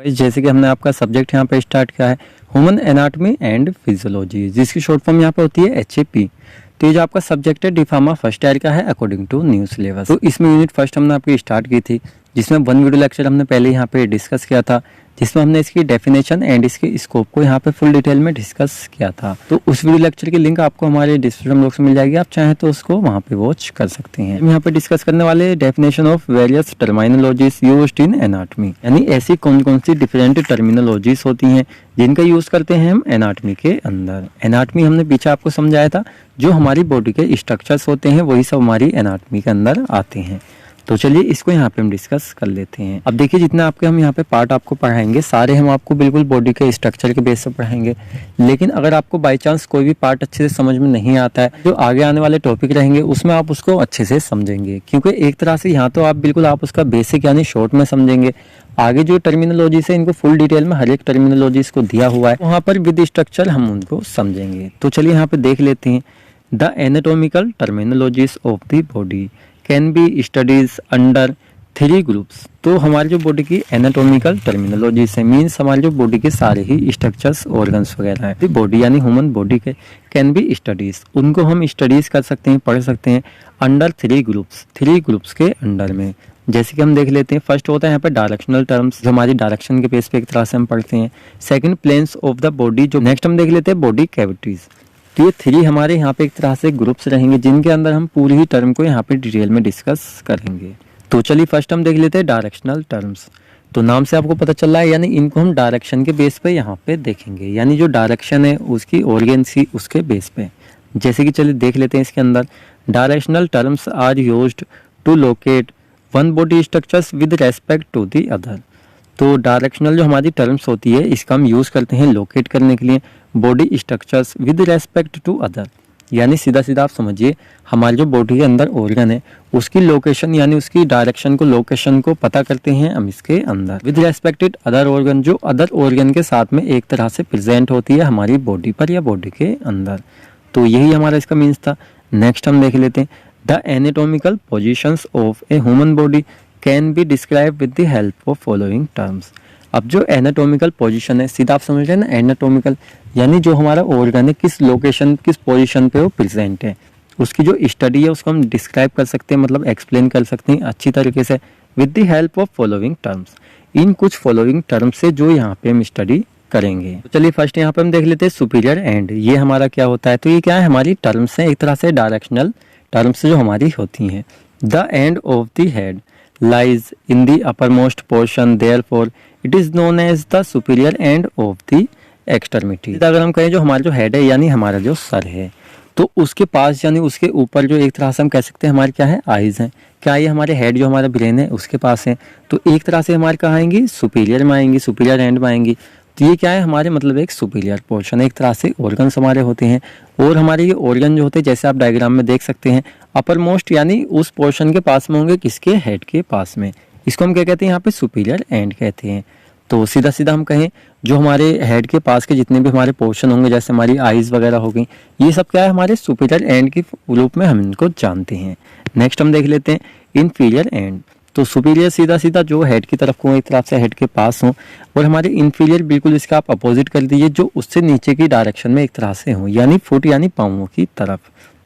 जैसे कि हमने आपका सब्जेक्ट यहाँ पे स्टार्ट किया है ह्यूमन एनाटॉमी एंड फिजियोलॉजी, जिसकी शॉर्ट फॉर्म यहाँ पे होती है HAP। तो ये जो आपका सब्जेक्ट है डिफार्मा फर्स्ट ईयर का है अकॉर्डिंग टू न्यू सिलेबस। तो इसमें यूनिट फर्स्ट हमने आपकी स्टार्ट की थी, जिसमें 1 वीडियो लेक्चर हमने पहले यहाँ पे डिस्कस किया था, जिसमें हमने इसकी डेफिनेशन एंड इसके स्कोप को यहाँ पे फुल डिटेल में डिस्कस किया था। तो उस वीडियो लेक्चर की लिंक आपको हमारे डिस्क्रिप्शन बॉक्स में मिल जाएगी, आप चाहें तो उसको वहाँ पे वॉच कर सकते हैं। हम यहाँ पे डिस्कस करने वाले definition of various terminologies used in anatomy, यानी ऐसी कौन कौन सी डिफरेंट टर्मिनोलॉजीज होती हैं जिनका यूज करते हैं हम एनाटॉमी के अंदर। एनाटॉमी हमने पीछे आपको समझाया था, जो हमारी बॉडी के स्ट्रक्चर्स होते हैं वही सब हमारी एनाटॉमी के अंदर आते हैं। तो चलिए इसको यहाँ पे हम डिस्कस कर लेते हैं। अब देखिए जितने आपके हम यहाँ पे पार्ट आपको पढ़ाएंगे सारे हम आपको बिल्कुल बॉडी के स्ट्रक्चर के बेस पर पढ़ाएंगे, लेकिन अगर आपको बाय चांस कोई भी पार्ट अच्छे से समझ में नहीं आता है, जो आगे आने वाले टॉपिक रहेंगे उसमें आप उसको अच्छे से समझेंगे, क्योंकि एक तरह से यहाँ तो आप उसका बेसिक यानी शॉर्ट में समझेंगे। आगे जो टर्मिनोलॉजी है इनको फुल डिटेल में हर एक टर्मिनोलॉजी को दिया हुआ है, वहाँ पर विद स्ट्रक्चर हम उनको समझेंगे। तो चलिए यहाँ पे देख लेते हैं। The anatomical terminologies of the body can be studies under 3 groups. तो हमारी जो बॉडी की एनाटॉमिकल टर्मिनोलॉजी से मीन्स हमारी जो बॉडी के सारे ही स्ट्रक्चर्स ऑर्गन्स वगैरह है बॉडी यानी ह्यूमन बॉडी के कैन बी स्टडीज, उनको हम स्टडीज कर सकते हैं, पढ़ सकते हैं अंडर 3 ग्रुप्स के अंडर में। जैसे कि हम देख लेते हैं, फर्स्ट होता है यहाँ पे डायरेक्शनल टर्म्स, जो हमारी डायरेक्शन के बेस पे एक तरह से हम पढ़ते हैं। Second planes of the body, जो नेक्स्ट हम देख लेते हैं बॉडी कैविटीज। तो ये 3 हमारे यहाँ पे एक तरह से ग्रुप्स रहेंगे जिनके अंदर हम पूरी ही टर्म को यहाँ पे डिटेल में डिस्कस करेंगे। तो चलिए फर्स्ट हम देख लेते हैं डायरेक्शनल टर्म्स। तो नाम से आपको पता चल रहा है, यानी इनको हम डायरेक्शन के बेस पे यहाँ पे देखेंगे, यानी जो डायरेक्शन है उसकी ओरिएंसी उसके बेस पे। जैसे कि चलिए देख लेते हैं इसके अंदर, directional terms are used to locate one body structures with respect to the other. तो डायरेक्शनल जो हमारी टर्म्स होती है इसका हम यूज़ करते हैं लोकेट करने के लिए body structures with respect to other, यानी सीधा सीधा आप समझिए हमारी जो बॉडी के अंदर ऑर्गन है उसकी लोकेशन यानी उसकी डायरेक्शन को लोकेशन को पता करते हैं हम इसके अंदर विद रेस्पेक्टेड अदर ऑर्गन, जो अदर ऑर्गन के साथ में एक तरह से प्रेजेंट होती है हमारी बॉडी पर या बॉडी के अंदर। तो यही हमारा इसका मीन्स था। नेक्स्ट हम देख लेते हैं, the anatomical positions of a human body can be describe with the help of following terms. अब जो एनाटॉमिकल पोजीशन है, सीधा आप समझ रहे हैं ना, एनाटॉमिकल यानी जो हमारा ऑर्गन है किस लोकेशन किस पोजीशन पे वो प्रेजेंट है, उसकी जो स्टडी है उसको हम डिस्क्राइब कर सकते हैं, मतलब एक्सप्लेन कर सकते हैं अच्छी तरीके से with the help of following terms. इन कुछ फॉलोइंग टर्म्स से जो यहाँ पे हम स्टडी करेंगे। तो चलिए फर्स्ट यहाँ पे हम देख लेते हैं सुपीरियर एंड। ये हमारा क्या होता है, तो ये क्या है, हमारी टर्म्स है एक तरह से डायरेक्शनल टर्म्स जो हमारी होती हैं। The end of the head lies in the uppermost portion, therefore it is known as the superior end of the extremity। अगर हम कहें जो हमारा जो हेड है यानी हमारा जो सर है, तो उसके पास यानी उसके ऊपर जो एक तरह से हम कह सकते हैं हमारे क्या है आईज हैं, क्या ये हमारे हेड जो हमारा ब्रेन है उसके पास है, तो एक तरह से हमारे कहाँ आएंगी, सुपीरियर में आएंगी, सुपीरियर एंड में आएंगी। तो ये क्या है हमारे मतलब एक सुपीरियर पोर्शन, एक तरह से ऑर्गन्स हमारे होते हैं। और हमारे ये ऑर्गन जो होते हैं जैसे आप डायग्राम में देख सकते हैं अपर मोस्ट यानी उस पोर्शन के पास में होंगे, किसके, हेड के पास में। इसको हम क्या कहते हैं यहाँ पे सुपीरियर एंड कहते हैं। तो सीधा सीधा हम कहें जो हमारे हेड के पास के जितने भी हमारे पोर्शन होंगे जैसे हमारी आईज वगैरह हो गई, ये सब क्या है हमारे सुपीरियर एंड के रूप में हम इनको जानते हैं। नेक्स्ट हम देख लेते हैं इनफीरियर एंड। तो सुपीरियर सीधा सीधा जो हेड की तरफ को एक तरफ से हेड के पास हो, और हमारे इन्फीरियर बिल्कुल इसका आप अपोजिट कर दीजिए जो उससे नीचे की डायरेक्शन में एक तरह से हो, यानी फुट यानी पाँवों की तरफ।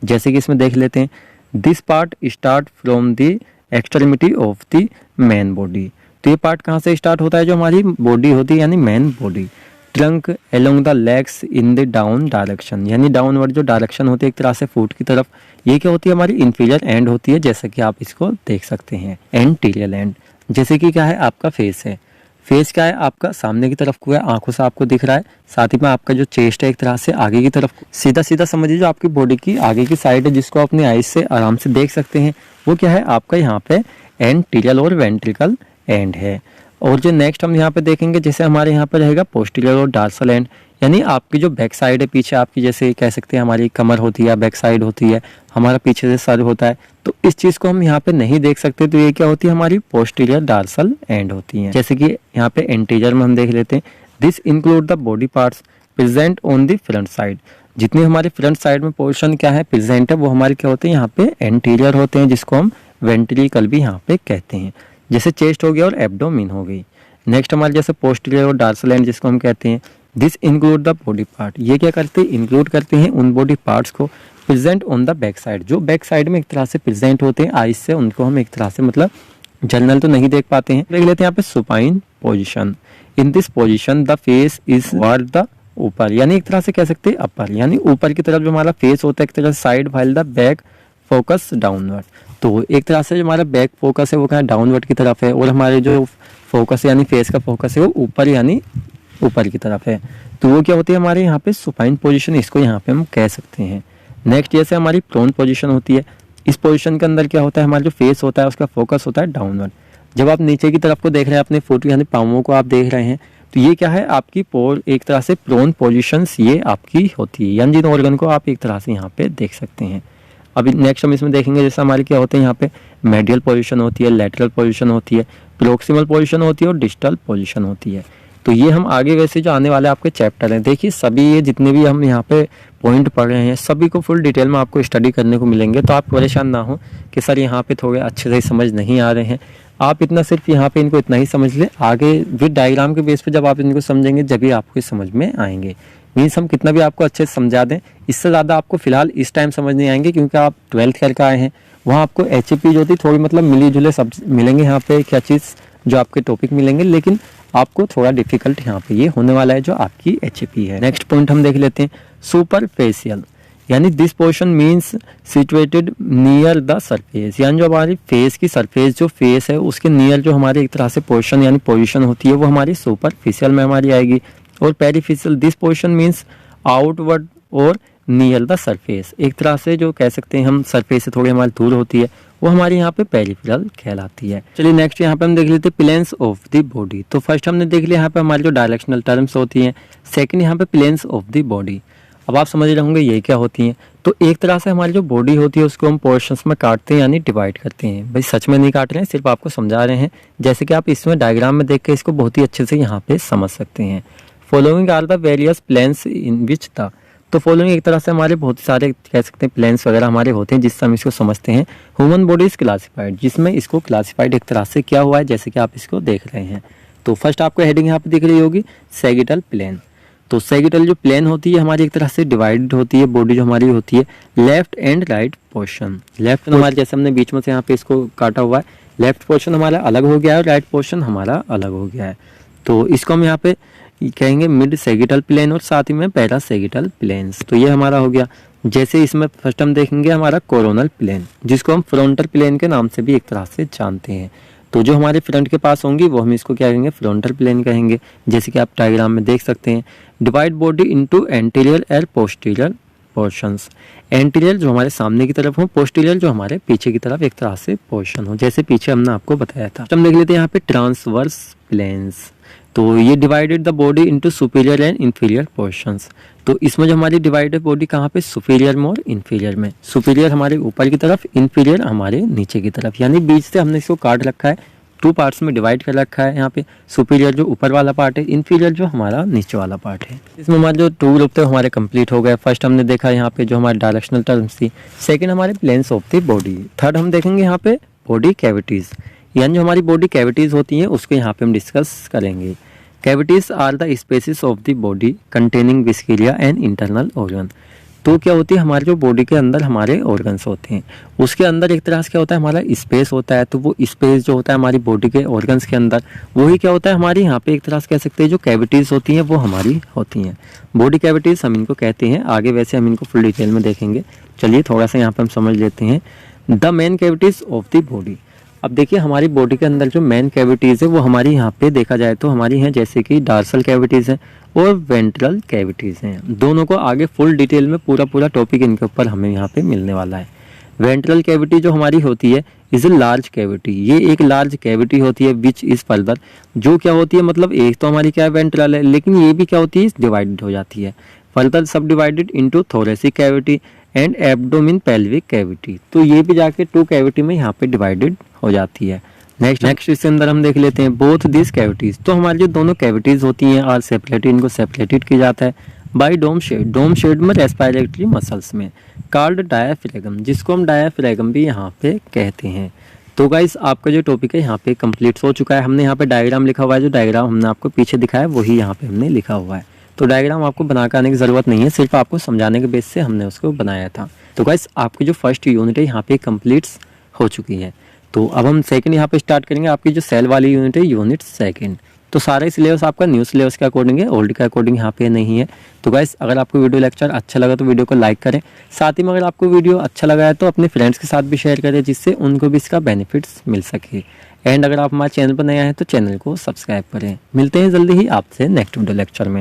जैसे कि इसमें देख लेते हैं, this part start from the extremity of the main body. तो ये पार्ट कहाँ से स्टार्ट होता है, जो हमारी बॉडी होती है यानी main body. Trunk along the legs in the down direction, यानी डाउनवर्ड जो डायरेक्शन होती है एक तरह से फुट की तरफ, ये क्या होती है हमारी इन्फीरियर एंड होती है, जैसे कि आप इसको देख सकते हैं। एंटीरियर एंड जैसे कि क्या है आपका फेस है, फेस क्या है आपका सामने की तरफ को है, आंखों से आपको दिख रहा है, साथ ही में आपका जो चेस्ट है एक तरह से आगे की तरफ, सीधा सीधा समझिए जो आपकी बॉडी की आगे की साइड है जिसको अपनी आईज से आराम से देख सकते हैं, वो क्या है आपका यहाँ पे एंटीरियर और वेंट्रिकल एंड है। और जो नेक्स्ट हम यहाँ पे देखेंगे जैसे हमारे यहाँ पे रहेगा पोस्टीरियर और डार्सल एंड, यानी आपकी जो बैक साइड है पीछे आपकी, जैसे कह सकते हैं हमारी कमर होती है, बैक साइड होती है, हमारा पीछे से सर होता है, तो इस चीज को हम यहाँ पे नहीं देख सकते, तो ये क्या होती है हमारी पोस्टीरियर डार्सल एंड होती है। जैसे कि यहाँ पे एंटीरियर में हम देख लेते हैं, this include the body parts present on the front side. जितने हमारे फ्रंट साइड में पोर्शन क्या है प्रेजेंट है वो हमारे क्या होते हैं यहाँ पे एंटीरियर होते हैं, जिसको हम वेंट्रिकल भी यहाँ पे कहते हैं। जैसे चेस्ट हो गया और एब्डोमिन हो गई। नेक्स्ट हमारे जैसे पोस्टीरियर और डॉर्सल एंड जिसको हम कहते हैं, this include the body part, ये क्या करते हैं, इंक्लूड करते हैं उन बॉडी पार्ट्स को present on the back side, जो बैक साइड में एक तरह से प्रेजेंट होते हैं आइज से, उनको हम एक तरह से मतलब जनरल तो नहीं देख पाते हैं। देख लेते हैं यहाँ पे supine position, in this position the face is word the ऊपर, यानी एक तरह से कह सकते हैं अपर, यानी ऊपर की तरफ जो हमारा फेस होता है एक तरह से side, while the back focus downward, तो एक तरह से जो हमारा बैक फोकस है वो क्या डाउनवर्ड की तरफ है, और हमारे जो फोकस है यानी फेस का फोकस है वो ऊपर यानी ऊपर की तरफ है, तो वो क्या होती है हमारे यहाँ पे सुपाइन पोजीशन, इसको यहाँ पे हम कह सकते हैं। नेक्स्ट जैसे हमारी प्रोन पोजीशन होती है, इस पोजीशन के अंदर क्या होता है, हमारा जो फेस होता है उसका फोकस होता है डाउनवर्ड, जब आप नीचे की तरफ को देख रहे हैं अपने फुट यानी पाँवों को आप देख रहे हैं, तो ये क्या है आपकी पोर एक तरह से प्रोन पोजीशंस ये आपकी होती है, यानी जिन ऑर्गन को आप एक तरह से यहाँ पे देख सकते हैं। अभी नेक्स्ट हम इसमें देखेंगे जैसे हमारे क्या होते हैं यहाँ पे मेडियल पोजीशन होती है, लेटरल पोजीशन होती है, प्रोक्सिमल पोजीशन होती है और डिस्टल पोजीशन होती है। तो ये हम आगे वैसे जो आने वाले आपके चैप्टर हैं, देखिए सभी ये जितने भी हम यहाँ पे पॉइंट पढ़ रहे हैं सभी को फुल डिटेल में आपको स्टडी करने को मिलेंगे, तो आप परेशान ना हो कि सर यहाँ पे थोड़े अच्छे से समझ नहीं आ रहे हैं, आप इतना सिर्फ यहाँ पे इनको इतना ही समझ ले, आगे विद डायग्राम के बेस पे जब आप इनको समझेंगे जब भी आपको समझ में आएंगे। मीन्स हम कितना भी आपको अच्छे से समझा दें, इससे ज़्यादा आपको फिलहाल इस टाइम समझ नहीं आएंगे, क्योंकि आप 12th करके आए हैं, वहाँ आपको HAP जो थी थोड़ी मतलब मिली जुले सब मिलेंगे यहाँ पे क्या चीज़ जो आपके टॉपिक मिलेंगे, लेकिन आपको थोड़ा डिफिकल्ट यहाँ पे ये होने वाला है जो आपकी HAP है। नेक्स्ट पॉइंट हम देख लेते हैं सुपरफेशियल, यानी this portion means situated near the surface, यानी जो हमारी फेस की सरफेस जो फेस है उसके नियर जो हमारी एक तरह से पोर्शन यानी पोजीशन होती है वो हमारी सुपरफिशियल में हमारी आएगी, और पेरिफिशियल दिस पोर्शन मीन्स आउटवर्ड और नियर द सरफेस, एक तरह से जो कह सकते हैं हम सरफेस से थोड़ी हमारी दूर होती है वो हमारी यहाँ पे पेरिफेरल कहलाती है। चलिए नेक्स्ट यहाँ पे हम देख लेते हैं प्लेन्स ऑफ द बॉडी, तो फर्स्ट हमने देख लिया यहाँ पे हमारी जो डायरेक्शनल टर्म्स होती हैं, सेकंड यहाँ पे प्लेन्स ऑफ द बॉडी। अब आप समझ रहे होंगे ये क्या होती हैं, तो एक तरह से हमारी जो बॉडी होती है उसको हम पोर्शंस में काटते हैं यानी डिवाइड करते हैं, भाई सच में नहीं काट रहे हैं, सिर्फ आपको समझा रहे हैं, जैसे कि आप इसमें डायग्राम में देख के इसको बहुत ही अच्छे से यहाँ पे समझ सकते हैं। Following are the various planes in which the, तो फॉलोइंग एक तरह से हमारे बहुत सारे कह सकते हैं प्लेन्स वगैरह हमारे होते हैं जिससे हम इसको समझते हैं। ह्यूमन बॉडी इज क्लासिफाइड, जिसमें इसको क्लासिफाइड एक तरह से क्या हुआ है जैसे कि आप इसको देख रहे हैं। तो फर्स्ट आपको हेडिंग यहाँ पे दिख रही होगी सैगिटल प्लेन, तो सैगिटल जो प्लेन होती है हमारी एक तरह से डिवाइडेड होती है बॉडी जो हमारी होती है left and right portion. Left हमारे जैसे हमने बीच में से यहाँ पे इसको काटा हुआ है, लेफ्ट पोर्शन हमारा अलग हो गया है और राइट पोर्शन हमारा अलग हो गया है, तो इसको हम यहाँ पे कहेंगे मिड सैगिटल प्लेन और साथ ही में पैरा सैगिटल प्लेन्स। तो ये हमारा हो गया। जैसे इसमें फर्स्ट हम देखेंगे हमारा कोरोनल प्लेन, जिसको हम फ्रंटल प्लेन के नाम से भी एक तरह से जानते हैं। तो जो हमारे फ्रंट के पास होंगी वो हम इसको क्या कहेंगे फ्रंटल प्लेन कहेंगे, जैसे कि आप डायग्राम में देख सकते हैं। Divide body into anterior and posterior portions, anterior जो हमारे सामने की तरफ हो, पोस्टीरियर जो हमारे पीछे की तरफ एक तरह से पोर्शन हो, जैसे पीछे हमने आपको बताया था। हम देख लेते हैं यहाँ पे ट्रांसवर्स प्लेन्स, तो ये divided the body into superior and inferior portions. तो इसमें जो हमारी डिवाइडेड बॉडी कहाँ पे सुपीरियर में और इंफीरियर में, सुपीरियर हमारे ऊपर की तरफ, इंफीरियर हमारे नीचे की तरफ, यानी बीच से हमने इसको काट रखा है, 2 पार्ट्स में डिवाइड कर रखा है। यहाँ पे सुपीरियर जो ऊपर वाला पार्ट है, इंफीरियर जो हमारा नीचे वाला पार्ट है। इसमें हमारे जो 2 ग्रुप थे हमारे कंप्लीट हो गए। फर्स्ट हमने देखा यहाँ पे जो हमारी डायरेक्शनल टर्म्स थी, सेकंड हमारे planes of the body, third हम देखेंगे यहाँ पे बॉडी कैविटीज, यानी जो हमारी बॉडी कैविटीज होती हैं उसको यहाँ पे हम डिस्कस करेंगे। Cavities are the spaces of the body containing viscera and internal organ. तो क्या होती है हमारे जो बॉडी के अंदर हमारे ऑर्गन्स होते हैं, उसके अंदर एक तरह से क्या होता है हमारा स्पेस होता है, तो वो स्पेस जो होता है हमारी बॉडी के ऑर्गन्स के अंदर, वही क्या होता है हमारी यहाँ पे एक तरह से कह सकते हैं जो कैविटीज होती हैं वो हमारी होती हैं। बॉडी कैविटीज हम इनको कहते हैं, आगे वैसे हम इनको फुल डिटेल में देखेंगे। चलिए थोड़ा सा यहाँ पे हम समझ लेते हैं the main cavities of the body. अब देखिए हमारी बॉडी के अंदर जो मेन कैविटीज़ है वो हमारी यहाँ पे देखा जाए तो हमारी हैं, जैसे कि डार्सल कैविटीज़ हैं और वेंट्रल कैविटीज़ हैं। दोनों को आगे फुल डिटेल में पूरा टॉपिक इनके ऊपर हमें यहाँ पे मिलने वाला है। वेंट्रल कैविटी जो हमारी होती है इज ए लार्ज कैविटी, ये एक लार्ज कैविटी होती है विच इज फर्दर, जो क्या होती है मतलब एक तो हमारी क्या है वेंट्रल है, लेकिन ये भी क्या होती है डिवाइडेड हो जाती है, फर्दर सब divided into thoracic cavity and abdomen pelvic cavity. तो ये भी जाके 2 कैविटी में यहाँ पे डिवाइडेड हो जाती है। नेक्स्ट इसके अंदर हम देख लेते हैं बोथ दिस कैविटीज। तो हमारी जो दोनों कैविटीज होती हैं आर सेपरेटेड, इनको सेपरेटेड किया जाता है बाय डोम शेड। डोम शेड में रेस्पिरेटरी मसल्स में कॉल्ड डायाफ्रागम, जिसको हम डायाफ्रागम भी यहाँ पे कहते हैं। तो तो गाइस आपका जो टॉपिक है यहाँ पे कंप्लीट हो चुका है। हमने यहाँ पे डायग्राम लिखा हुआ है, जो डायग्राम हमने आपको पीछे दिखाया वही यहाँ पे हमने लिखा हुआ है। तो डायग्राम आपको बना के आने की ज़रूरत नहीं है, सिर्फ आपको समझाने के बेस से हमने उसको बनाया था। तो गाइस आपकी जो फर्स्ट यूनिट है यहाँ पे कंप्लीट हो चुकी है। तो अब हम सेकंड यहाँ पे स्टार्ट करेंगे। आपकी जो सेल वाली यूनिट है यूनिट सेकंड। तो सारा सिलेबस आपका न्यू सिलेबस के अकॉर्डिंग है, ओल्ड के अकॉर्डिंग यहाँ पे नहीं है। तो गाइस अगर आपको वीडियो लेक्चर अच्छा लगा तो वीडियो को लाइक करें। साथ ही में अगर आपको वीडियो अच्छा लगा है तो अपने फ्रेंड्स के साथ भी शेयर करें, जिससे उनको भी इसका बेनिफिट्स मिल सके। एंड अगर आप हमारे चैनल पर नए आए हैं तो चैनल को सब्सक्राइब करें। मिलते हैं जल्दी ही आपसे नेक्स्ट वीडियो लेक्चर में।